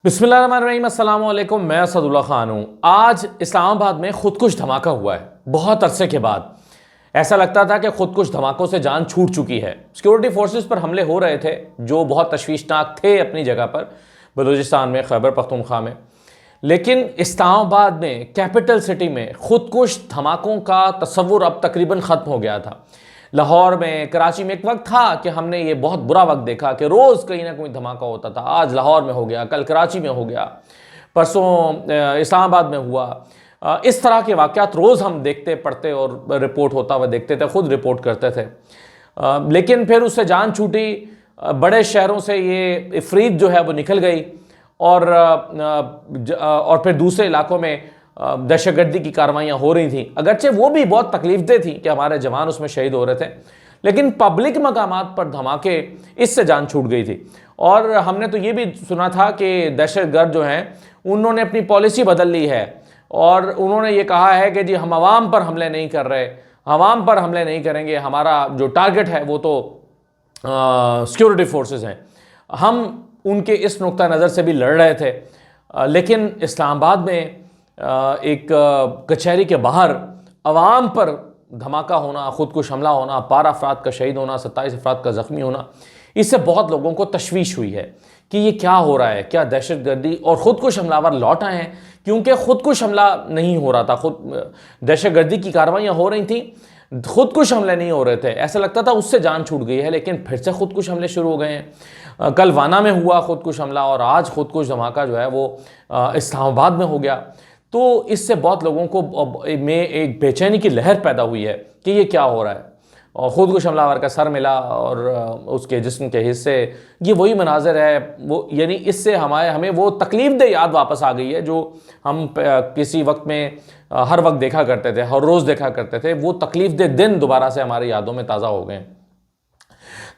बिस्मिल्लाहिर्रहमानिर्रहीम, अस्सलाम वालेकुम। मैं असदुल्ला खान हूँ। आज इस्लामाबाद में खुदकुश धमाका हुआ है। बहुत अरसे के बाद ऐसा लगता था कि खुदकुश धमाकों से जान छूट चुकी है। सिक्योरिटी फोर्सेस पर हमले हो रहे थे जो बहुत तशवीशनाक थे अपनी जगह पर, बलूचिस्तान में, खैबर पख्तूनख्वा में। लेकिन इस्लामाबाद में, कैपिटल सिटी में, खुदकुश धमाकों का तस्वुर अब तकरीबन ख़त्म हो गया था। लाहौर में, कराची में एक वक्त था कि हमने ये बहुत बुरा वक्त देखा कि रोज़ कहीं ना कोई धमाका होता था। आज लाहौर में हो गया, कल कराची में हो गया, परसों इस्लामाबाद में हुआ। इस तरह के वाक़यात रोज़ हम देखते, पढ़ते और रिपोर्ट होता हुआ देखते थे, ख़ुद रिपोर्ट करते थे। लेकिन फिर उससे जान छूटी। बड़े शहरों से ये इफरीत जो है वो निकल गई और फिर दूसरे इलाकों में दहशतगर्दी की कार्रवाइयाँ हो रही थी। अगरचे वो भी बहुत तकलीफदेह थी कि हमारे जवान उसमें शहीद हो रहे थे, लेकिन पब्लिक मकामात पर धमाके, इससे जान छूट गई थी। और हमने तो ये भी सुना था कि दहशतगर्द जो हैं उन्होंने अपनी पॉलिसी बदल ली है और उन्होंने ये कहा है कि जी हम आवाम पर हमले नहीं कर रहे, आवाम पर हमले नहीं करेंगे, हमारा जो टारगेट है वो तो सिक्योरिटी फोर्सेस हैं। हम उनके इस नुक्ता नज़र से भी लड़ रहे थे। लेकिन इस्लामाबाद में एक कचहरी के बाहर अवाम पर धमाका होना, खुदकुश हमला होना, 12 अफराद का शहीद होना, 27 अफराद का ज़ख्मी होना, इससे बहुत लोगों को तशवीश हुई है कि ये क्या हो रहा है। क्या दहशतगर्दी और ख़ुदकुश हमलावर लौट आए हैं? क्योंकि ख़ुदकुश हमला नहीं हो रहा था, खुद दहशतगर्दी की कार्रवाइयाँ हो रही थी, खुदकुश हमले नहीं हो रहे थे। ऐसा लगता था उससे जान छूट गई है, लेकिन फिर से खुदकुश हमले शुरू हो गए हैं। कल वाना में हुआ खुदकुश हमला और आज खुदकुश धमाका जो है वो इस्लामाबाद में हो गया। तो इससे बहुत लोगों को में एक बेचैनी की लहर पैदा हुई है कि ये क्या हो रहा है। और खुदकुश हमलावर का सर मिला और उसके जिस्म के हिस्से, ये वही मनाजिर है वो, यानी इससे हमें वो तकलीफदेह याद वापस आ गई है जो हम किसी वक्त में हर वक्त देखा करते थे, हर रोज़ देखा करते थे। वो तकलीफदेह दिन दोबारा से हमारी यादों में ताज़ा हो गए।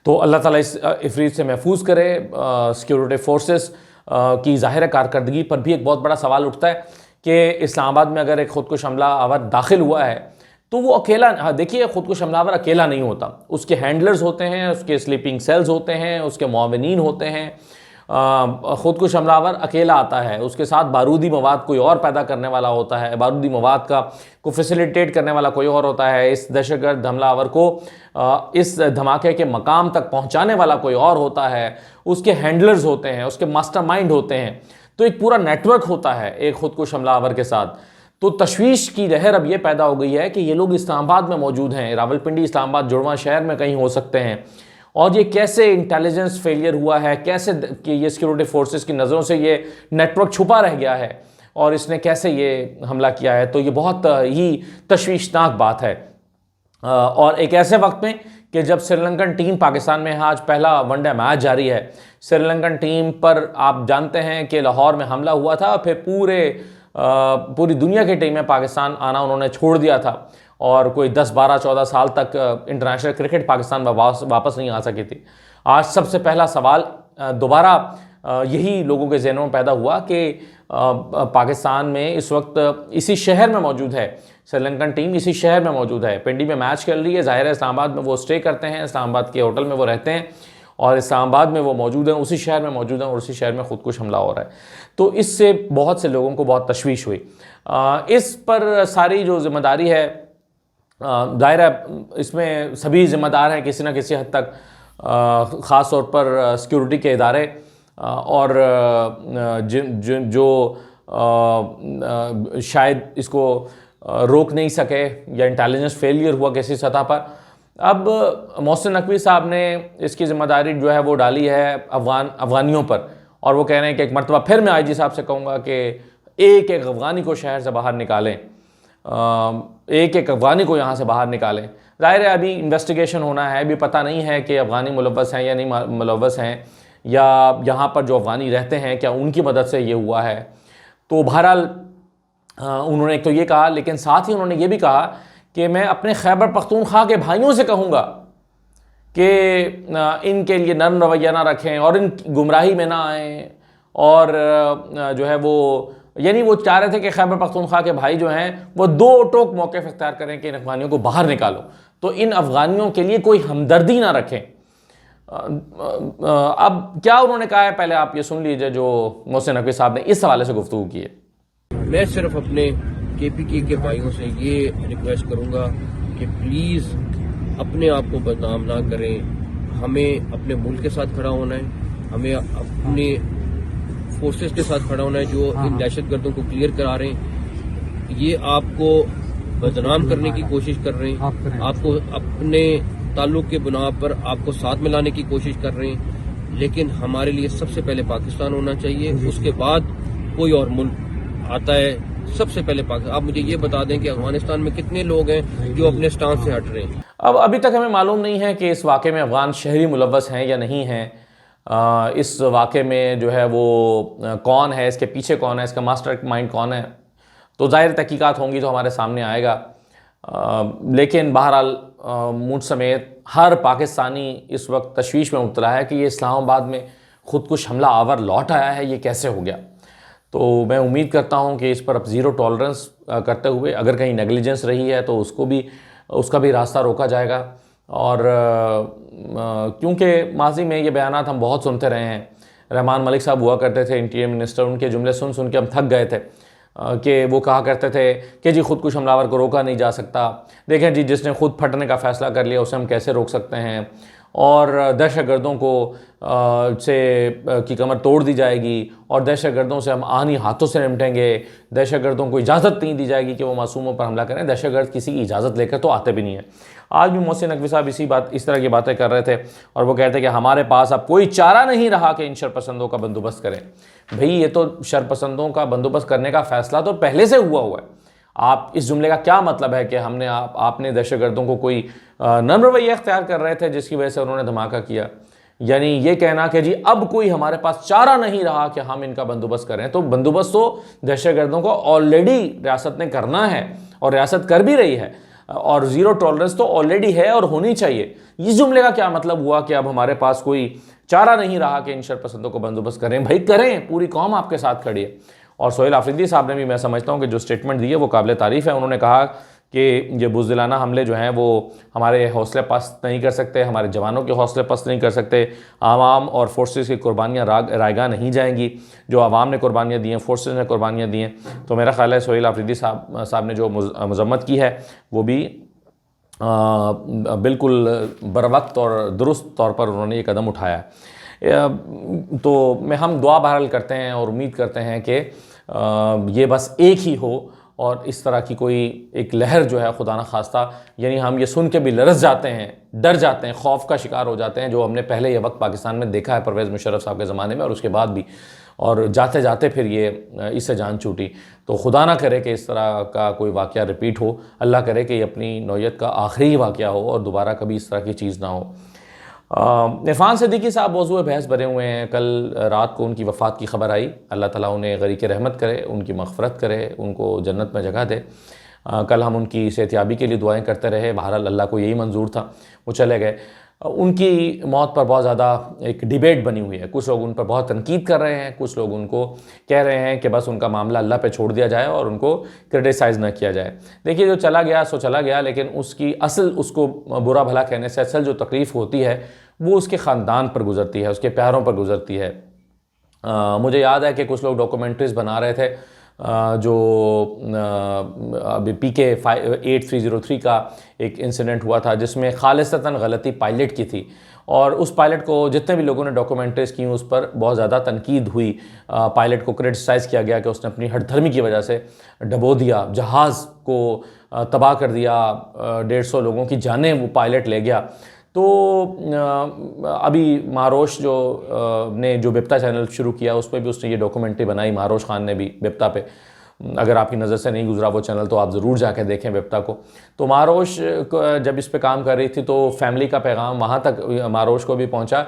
तो अल्लाह ताला इस इफरीत से महफूज करे। सिक्योरिटी फोर्सेस की ज़ाहिर कारकर्दगी पर भी एक बहुत बड़ा सवाल उठता है कि इस्लामाबाद में अगर एक खुदकुश हमलावर दाखिल हुआ है तो वो अकेला, हाँ देखिए, खुदकुश हमलावर अकेला नहीं होता, उसके हैंडलर्स होते हैं, उसके स्लीपिंग सेल्स होते हैं, उसके मुआविनीन होते हैं। खुदकुश हमलावर अकेला आता है, उसके साथ बारूदी मवाद कोई और पैदा करने वाला होता है, बारूदी मवाद को फैसिलिटेट करने वाला कोई और होता है, इस दहशतगर्द हमलावर को इस धमाके के मकाम तक पहुँचाने वाला कोई और होता है, उसके हैंडलर्स होते हैं, उसके मास्टरमाइंड होते हैं। तो एक पूरा नेटवर्क होता है एक खुदकुश हमलावर के साथ। तो तशवीश की लहर अब ये पैदा हो गई है कि ये लोग इस्लामाबाद में मौजूद हैं, रावलपिंडी इस्लामाबाद जुड़वा शहर में कहीं हो सकते हैं। और ये कैसे इंटेलिजेंस फेलियर हुआ है, कैसे कि ये सिक्योरिटी फोर्सेस की नज़रों से ये नेटवर्क छुपा रह गया है और इसने कैसे ये हमला किया है, तो ये बहुत ही तशवीशनाक बात है। और एक ऐसे वक्त में कि जब श्रीलंकन टीम पाकिस्तान में है, आज पहला वनडे मैच जारी है। श्रीलंकन टीम पर आप जानते हैं कि लाहौर में हमला हुआ था, फिर पूरी दुनिया की टीमें पाकिस्तान आना उन्होंने छोड़ दिया था और कोई 10, 12, 14 साल तक इंटरनेशनल क्रिकेट पाकिस्तान में वापस नहीं आ सकी थी। आज सबसे पहला सवाल दोबारा यही लोगों के ज़हनों में पैदा हुआ कि पाकिस्तान में इस वक्त इसी शहर में मौजूद है, श्रीलंकन टीम इसी शहर में मौजूद है, पिंडी में मैच खेल रही है। ज़ाहिर है इस्लामाबाद में वो स्टे करते हैं, इस्लामाबाद के होटल में वो रहते हैं और इस्लामाबाद में वो मौजूद हैं, उसी शहर में मौजूद हैं और उसी शहर में खुदकुश हमला हो रहा है। तो इससे बहुत से लोगों को बहुत तशवीश हुई। इस पर सारी जो जिम्मेदारी है, ज़ाहिर है इसमें सभी ज़िम्मेदार हैं किसी न किसी हद तक, ख़ास तौर पर सिक्योरिटी के इदारे और जो शायद इसको रोक नहीं सके या इंटेलिजेंस फेलियर हुआ किसी सतह पर। अब मोहसिन नकवी साहब ने इसकी ज़िम्मेदारी जो है वो डाली है अफ़गानियों पर और वो कह रहे हैं कि एक मरतबा फिर मैं आईजी साहब से कहूँगा कि एक एक अफ़गानी को शहर से बाहर निकालें, एक एक अफ़गानी को यहाँ से बाहर निकालें। ज़ाहिर है अभी इन्वेस्टिगेशन होना है, अभी पता नहीं है कि अफ़गानी मुलव्वस हैं या नहीं मुलव्वस हैं, या यहाँ पर जो अफ़गानी रहते हैं क्या उनकी मदद से ये हुआ है। तो बहरहाल उन्होंने एक तो ये कहा, लेकिन साथ ही उन्होंने ये भी कहा कि मैं अपने खैबर पख्तूनख्वा के भाइयों से कहूँगा कि इनके लिए नरम रवैया ना रखें और इन गुमराही में ना आएँ। और जो है वो, यानी वो चाह रहे थे कि खैबर पख्तूनख्वा के भाई जो हैं वो दो टोक मौके इख्तियार करें कि इन अफ़गानियों को बाहर निकालो, तो इन अफ़गानियों के लिए कोई हमदर्दी ना रखें। अब क्या उन्होंने कहा है पहले आप ये सुन लीजिए जो मोहसिन नकवी साहब ने इस हवाले से गुफ्तगू की है। मैं सिर्फ अपने KPK के भाइयों से ये रिक्वेस्ट करूंगा कि प्लीज़ अपने आप को बदनाम ना करें। हमें अपने मुल्क के साथ खड़ा होना है, हमें अपने फोर्सेस के साथ खड़ा होना है जो इन दहशतगर्दों को क्लियर करा रहे हैं। ये आपको बदनाम करने की कोशिश कर रहे हैं, आपको अपने ताल्लुक के बुना पर आपको साथ में लाने की कोशिश कर रहे हैं। लेकिन हमारे लिए सबसे पहले पाकिस्तान होना चाहिए, उसके बाद कोई और मुल्क आता है। सबसे पहले पाकिस्तान। आप मुझे ये बता दें कि अफगानिस्तान में कितने लोग हैं जो अपने स्टांस से हट रहे हैं। अब अभी तक हमें मालूम नहीं है कि इस वाक़े में अफगान शहरी मुलव्वस हैं या नहीं हैं। इस वाक़े में जो है वो कौन है, इसके पीछे कौन है, इसका मास्टर माइंड कौन है, तो ज़ाहिर तहकीकात होंगी तो हमारे सामने आएगा। लेकिन बहरहाल मुझ समेत हर पाकिस्तानी इस वक्त तशवीश में मुब्तला है कि ये इस्लामाबाद में खुदकुश हमला आवर लौट आया है, ये कैसे हो गया। तो मैं उम्मीद करता हूं कि इस पर अब ज़ीरो टॉलरेंस करते हुए अगर कहीं नेग्लिजेंस रही है तो उसका भी रास्ता रोका जाएगा। और क्योंकि माजी में ये बयानात हम बहुत सुनते रहे हैं, रहमान मलिक साहब हुआ करते थे इंटीरियर मिनिस्टर, उनके जुमले सुन सुन के हम थक गए थे कि वो कहा करते थे कि जी खुदकुश हमलावर को रोका नहीं जा सकता। देखें जी, जिसने खुद फटने का फ़ैसला कर लिया उसे हम कैसे रोक सकते हैं, और दहशतगर्दों को की कमर तोड़ दी जाएगी और दहशतगर्दों से हम आनी हाथों से निपटेंगे। दहशतगर्दों को इजाज़त नहीं दी जाएगी कि वो मासूमों पर हमला करें। दहशतगर्द किसी की इजाज़त लेकर तो आते भी नहीं है। आज भी मोहसिन नकवी साहब इस तरह की बातें कर रहे थे और वो कहते हैं कि हमारे पास अब कोई चारा नहीं रहा कि इन शरपसंदों का बंदोबस्त करें। भाई, ये तो शरपसंदों का बंदोबस्त करने का फ़ैसला तो पहले से हुआ है। आप इस जुमले का क्या मतलब है कि आपने दहशतगर्दों को कोई नम्र रवैया अख्तियार कर रहे थे जिसकी वजह से उन्होंने धमाका किया। यानी ये कहना कि जी अब कोई हमारे पास चारा नहीं रहा कि हम इनका बंदोबस्त करें, तो बंदोबस्त तो दहशतगर्दों को ऑलरेडी रियासत ने करना है और रियासत कर भी रही है, और ज़ीरो टॉलरेंस तो ऑलरेडी है और होनी चाहिए। इस जुमले का क्या मतलब हुआ कि अब हमारे पास कोई चारा नहीं रहा कि इन शरपसंदों को बंदोबस्त करें? भाई करें, पूरी कौम आपके साथ खड़ी है। और सोहेल आफरीदी साहब ने भी, मैं समझता हूँ कि जो स्टेटमेंट दी है वो काबिल तारीफ़ है। उन्होंने कहा कि ये बुज़दिलाना हमले जो हैं वो हमारे हौसले पस्त नहीं कर सकते, हमारे जवानों के हौसले पस्त नहीं कर सकते। आवाम और फोर्सेस की कुर्बानियाँ रायगा नहीं जाएंगी। जो आवाम ने कुर्बानियाँ दी हैं, फोर्सेस ने कुर्बानियाँ दी हैं। तो मेरा ख्याल है सोहेल आफरीदी साहब ने जो मज़म्मत की है वो भी बिल्कुल बरवक्त और दुरुस्त तौर पर उन्होंने ये कदम उठाया है। तो हम दुआ बहरहाल करते हैं और उम्मीद करते हैं कि ये बस एक ही हो और इस तरह की कोई एक लहर जो है खुदा न खास्ता, यानी हम ये सुन के भी लरस जाते हैं, डर जाते हैं, खौफ का शिकार हो जाते हैं, जो हमने पहले ये वक्त पाकिस्तान में देखा है परवेज़ मुशर्रफ साहब के ज़माने में और उसके बाद भी, और जाते जाते फिर ये इससे जान छूटी। तो खुदा ना करे कि इस तरह का कोई वाक़या रिपीट हो, अल्लाह करे कि ये अपनी नौयत का आखिरी वाक़या हो और दोबारा कभी इस तरह की चीज़ ना हो। इरफान सिद्दीकी साहब मौज़ूए बहस बने हुए हैं। कल रात को उनकी वफ़ात की खबर आई। अल्लाह ताला उन्हें गरीक़ रहमत करे, उनकी मग़फ़रत करे, उनको जन्नत में जगह दे। कल हम उनकी सेहतियाबी के लिए दुआएं करते रहे। बहरहाल अल्लाह को यही मंजूर था, वो चले गए। उनकी मौत पर बहुत ज़्यादा एक डिबेट बनी हुई है। कुछ लोग उन पर बहुत तनकीद कर रहे हैं, कुछ लोग उनको कह रहे हैं कि बस उनका मामला अल्लाह पे छोड़ दिया जाए और उनको क्रिटिसाइज़ न किया जाए। देखिए, जो चला गया सो चला गया, लेकिन उसको बुरा भला कहने से असल जो तकलीफ़ होती है वो उसके ख़ानदान पर गुज़रती है, उसके प्यारों पर गुज़रती है। मुझे याद है कि कुछ लोग डॉक्यूमेंट्रीज़ बना रहे थे, जो अभी PK 8303 का एक इंसिडेंट हुआ था जिसमें खालिसतन गलती पायलट की थी, और उस पायलट को जितने भी लोगों ने डॉक्यूमेंट्रीज़ की उस पर बहुत ज़्यादा तनकीद हुई। पायलट को क्रिटिसाइज़ किया गया कि उसने अपनी हठधर्मी की वजह से डबो दिया, जहाज़ को तबाह कर दिया, 150 लोगों की जानें वो पायलट ले गया। तो अभी मारोश ने जो बिप्ता चैनल शुरू किया उस पर भी उसने ये डॉक्यूमेंट्री बनाई। मारोश खान ने भी बिप्ता पे, अगर आपकी नज़र से नहीं गुजरा वो चैनल तो आप ज़रूर जाके देखें बिप्ता को। तो मारोश जब इस पे काम कर रही थी तो फैमिली का पैगाम वहाँ तक मारोश को भी पहुँचा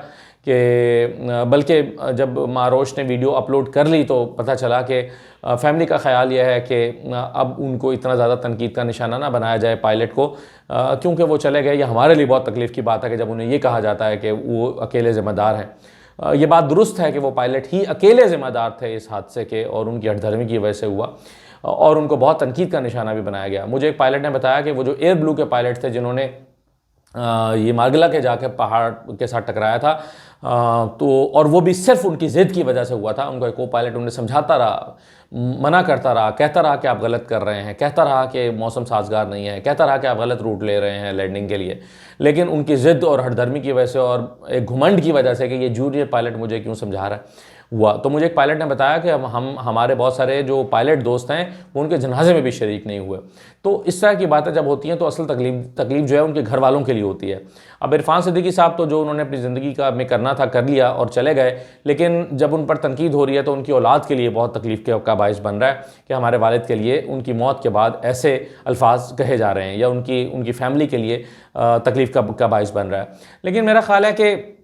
कि बल्कि जब मारोश ने वीडियो अपलोड कर ली तो पता चला कि फैमिली का ख़्याल यह है कि अब उनको इतना ज़्यादा तनकीद का निशाना ना बनाया जाए पायलट को, क्योंकि वो चले गए। ये हमारे लिए बहुत तकलीफ़ की बात है कि जब उन्हें ये कहा जाता है कि वो अकेले ज़िम्मेदार हैं। ये बात दुरुस्त है कि वो पायलट ही अकेले ज़िम्मेदार थे इस हादसे के, और उनकी हठधर्मी की वजह से हुआ और उनको बहुत तनकीद का निशाना भी बनाया गया। मुझे एक पायलट ने बताया कि वो जो एयर ब्लू के पायलट थे जिन्होंने ये मार्गिला के जाके पहाड़ के साथ टकराया था। तो और वो भी सिर्फ उनकी ज़िद की वजह से हुआ था। उनका को पायलट उन्हें समझाता रहा, मना करता रहा, कहता रहा कि आप गलत कर रहे हैं, कहता रहा कि मौसम साजगार नहीं है, कहता रहा कि आप गलत रूट ले रहे हैं लैंडिंग के लिए। लेकिन उनकी ज़िद और हठधर्मी की वजह से और एक घुमंड की वजह से कि ये जूनियर पायलट मुझे क्यों समझा रहा है हुआ। तो मुझे एक पायलट ने बताया कि हमारे बहुत सारे जो पायलट दोस्त हैं वो उनके जनाजे में भी शरीक नहीं हुए। तो इस तरह की बातें जब होती हैं तो असल तकलीफ जो है उनके घर वालों के लिए होती है। अब इरफान सिद्दीकी साहब तो जो उन्होंने अपनी ज़िंदगी में करना था कर लिया और चले गए, लेकिन जब उन पर तनकीद हो रही है तो उनकी औलाद के लिए बहुत तकलीफ का बाइस बन रहा है कि हमारे वालिद के लिए उनकी मौत के बाद ऐसे अल्फाज कहे जा रहे हैं, या उनकी फैमिली के लिए तकलीफ का बाइस बन रहा है। लेकिन मेरा ख्याल है कि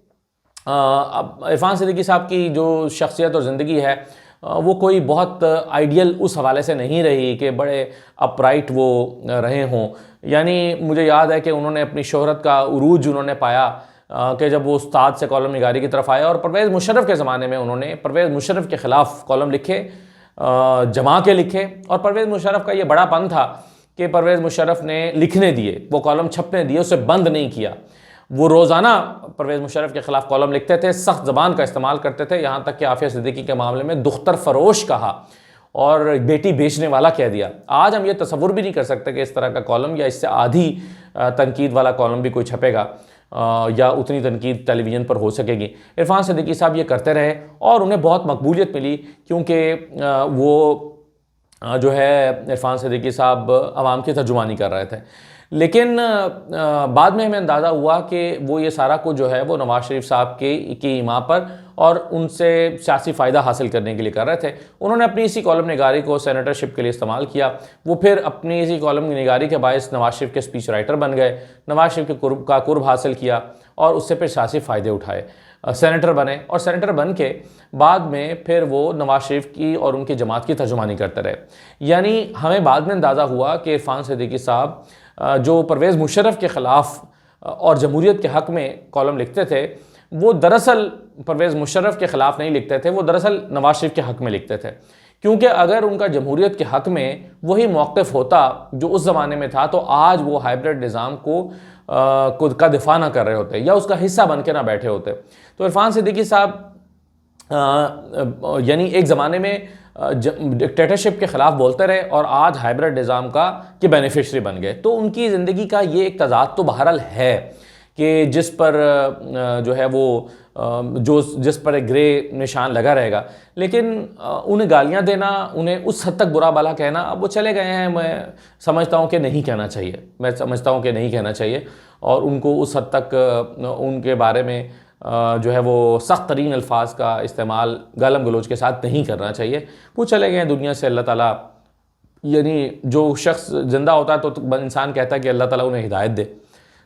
अब इरफान सिद्दीकी साहब की जो शख्सियत और ज़िंदगी है वो कोई बहुत आइडियल उस हवाले से नहीं रही कि बड़े अपराइट वो रहे हों। यानी मुझे याद है कि उन्होंने अपनी शोहरत का उरूज उन्होंने पाया कि जब वो उस्ताद से कॉलम निगारी की तरफ आया, और परवेज़ मुशर्रफ के ज़माने में उन्होंने परवेज़ मुशर्रफ के ख़िलाफ़ कॉलम लिखे, जमा के लिखे। और परवेज़ मुशर्रफ का ये बड़ापन था कि परवेज़ मुशर्रफ ने लिखने दिए, वो कॉलम छपने दिए, उसे बंद नहीं किया। वो रोज़ाना परवेज़ मुशर्रफ के ख़िलाफ़ कॉलम लिखते थे, सख्त ज़बान का इस्तेमाल करते थे, यहाँ तक कि आफिया सिद्दीकी के मामले में दुख्तर फरोश कहा और बेटी बेचने वाला कह दिया। आज हम ये तसव्वुर भी नहीं कर सकते कि इस तरह का कॉलम या इससे आधी तनकीद वाला कॉलम भी कोई छपेगा या उतनी तनकीद टेलीविज़न पर हो सकेगी। इरफान सिद्दीकी साहब ये करते रहे और उन्हें बहुत मकबूलियत मिली, क्योंकि वो जो है इरफान सिद्दीकी साहब आवाम की तर्जुमानी कर रहे थे। लेकिन बाद में हमें अंदाज़ा हुआ कि वो ये सारा कुछ जो है वो नवाज़ शरीफ साहब की इमा पर और उनसे सियासी फ़ायदा हासिल करने के लिए कर रहे थे। उन्होंने अपनी इसी कॉलम निगारी को सेनेटरशिप के लिए इस्तेमाल किया। वो फिर अपनी इसी कॉलम निगारी के बायस नवाज़ शरीफ के स्पीच राइटर बन गए, नवाज़ शरीफ के कुर्ब हासिल किया और उससे फिर सियासी फ़ायदे उठाए, सेनेटर बने। और सेनेटर बन के बाद में फिर वो नवाज़ शरीफ की और उनकी जमात की तर्जुमानी करते रहे। यानी हमें बाद में अंदाज़ा हुआ कि इरफान सिद्दीकी साहब जो परवेज़ मुशर्रफ के ख़िलाफ़ और जमहूरियत के हक़ में कॉलम लिखते थे, वो दरअसल परवेज़ मुशर्रफ के ख़िलाफ़ नहीं लिखते थे, वो दरअसल नवाज़ शरीफ के हक़ में लिखते थे। क्योंकि अगर उनका जमहूरियत के हक़ में वही मौक़िफ़ होता जो उस ज़माने में था, तो आज वो हाइब्रिड निज़ाम को का दिफा ना कर रहे होते या उसका हिस्सा बन के ना बैठे होते। तो इरफान सिद्दीकी साहब यानी एक ज़माने में डिक्टेटरशिप के ख़िलाफ़ बोलते रहे और आज हाइब्रिड निज़ाम के बेनिफिशरी बन गए। तो उनकी ज़िंदगी का ये एक तज़ाद तो बहरहाल है कि जिस पर जो है वो जिस पर एक ग्रे निशान लगा रहेगा। लेकिन उन्हें गालियाँ देना, उन्हें उस हद तक बुरा भला कहना, अब वो चले गए हैं, मैं समझता हूँ कि नहीं कहना चाहिए, मैं समझता हूँ कि नहीं कहना चाहिए। और उनको उस हद तक उनके बारे में जो है वो सख्त तरीन अल्फाज का इस्तेमाल गालम गलोच के साथ नहीं करना चाहिए। वो चले गए हैं दुनिया से। अल्लाह ताला, यानी जो शख्स ज़िंदा होता है तो इंसान कहता है कि अल्लाह ताला उन्हें हिदायत दे,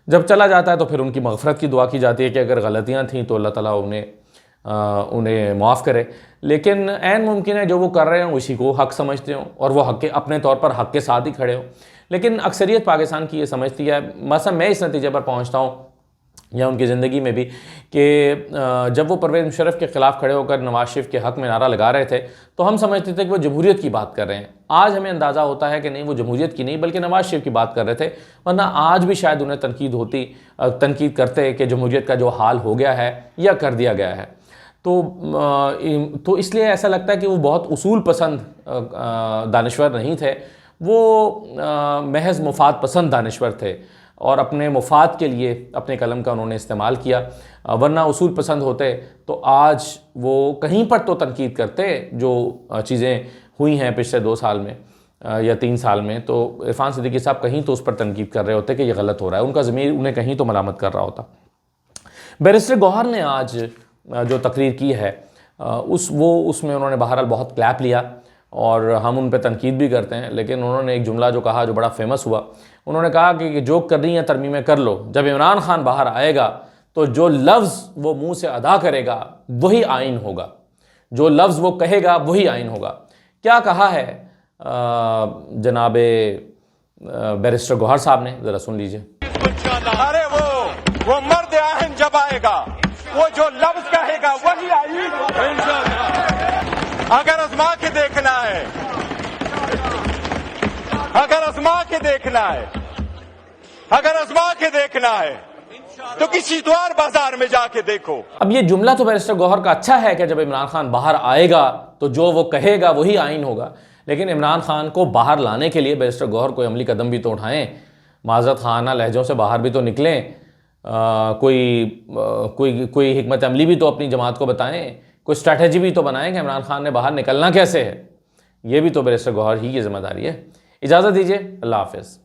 जब चला जाता है तो फिर उनकी मग़फ़रत की दुआ की जाती है कि अगर गलतियाँ थीं तो अल्लाह ताला उन्हें माफ़ करे। लेकिन ऐन मुमकिन है जो वो कर रहे हों उसी को हक़ समझते हों और वो हक़ अपने तौर पर हक़ के साथ ही खड़े हों। लेकिन अक्सरियत पाकिस्तान की ये समझती है, मसलन मैं इस नतीजे पर पहुँचता हूँ या उनकी ज़िंदगी में भी, कि जब वो परवेज़ मुशर्रफ के ख़िलाफ़ खड़े होकर नवाज़ शरीफ के हक़ में नारा लगा रहे थे तो हम समझते थे कि वो जमहूरियत की बात कर रहे हैं। आज हमें अंदाज़ा होता है कि नहीं, वो जमहूरियत की नहीं बल्कि नवाज़ शरीफ की बात कर रहे थे। वरना आज भी शायद उन्हें तनकीद करते कि जमहूरियत का जो हाल हो गया है या कर दिया गया है। तो इसलिए ऐसा लगता है कि वो बहुत उसूल पसंद दानिश्वर नहीं थे, वो महज मुफाद पसंद दानिश्वर थे और अपने मुफाद के लिए अपने कलम का उन्होंने इस्तेमाल किया। वरना उसूल पसंद होते तो आज वो कहीं पर तो तनकीद करते जो चीज़ें हुई हैं पिछले 2 साल में या 3 साल में। तो इरफान सिद्दीकी साहब कहीं तो उस पर तनकीद कर रहे होते कि ये गलत हो रहा है, उनका ज़मीर उन्हें कहीं तो मलामत कर रहा होता। बैरिस्टर गौहर ने आज जो तकरीर की है उसमें उन्होंने बहरहाल बहुत क्लैप लिया और हम उन पर तनकीद भी करते हैं। लेकिन उन्होंने एक जुमला जो कहा जो बड़ा फेमस हुआ, उन्होंने कहा कि जो करनी है तरमीमें कर लो, जब इमरान खान बाहर आएगा तो जो लफ्ज़ वो मुंह से अदा करेगा वही आइन होगा, जो लफ्ज़ वो कहेगा वही आइन होगा। क्या कहा है जनाबे बैरिस्टर गौहर साहब ने, ज़रा सुन लीजिए। अरे वो मर्द आइन जब आएगा, वो जो लफ्ज़ कहेगा वही आइन होगा। अगर आज़मा के देखना है, अगर आज़मा के देखना है, अगर आज़मा के देखना है तो किसी द्वार बाजार में जाके देखो। अब ये जुमला तो बैरिस्टर गौहर का अच्छा है कि जब इमरान खान बाहर आएगा तो जो वो कहेगा वही आइन होगा, लेकिन इमरान खान को बाहर लाने के लिए बैरिस्टर गौहर कोई अमली कदम भी तो उठाएं, माज़रत खाना लहजों से बाहर भी तो निकलें, कोई हिकमत अमली भी तो अपनी जमात को बताएं, कोई स्ट्रैटेजी भी तो बनाएं कि इमरान खान ने बाहर निकलना कैसे है। ये भी तो बैरिस्टर गौहर ही की जिम्मेदारी है। इजाज़त दीजिए, अल्लाह हाफ़िज़।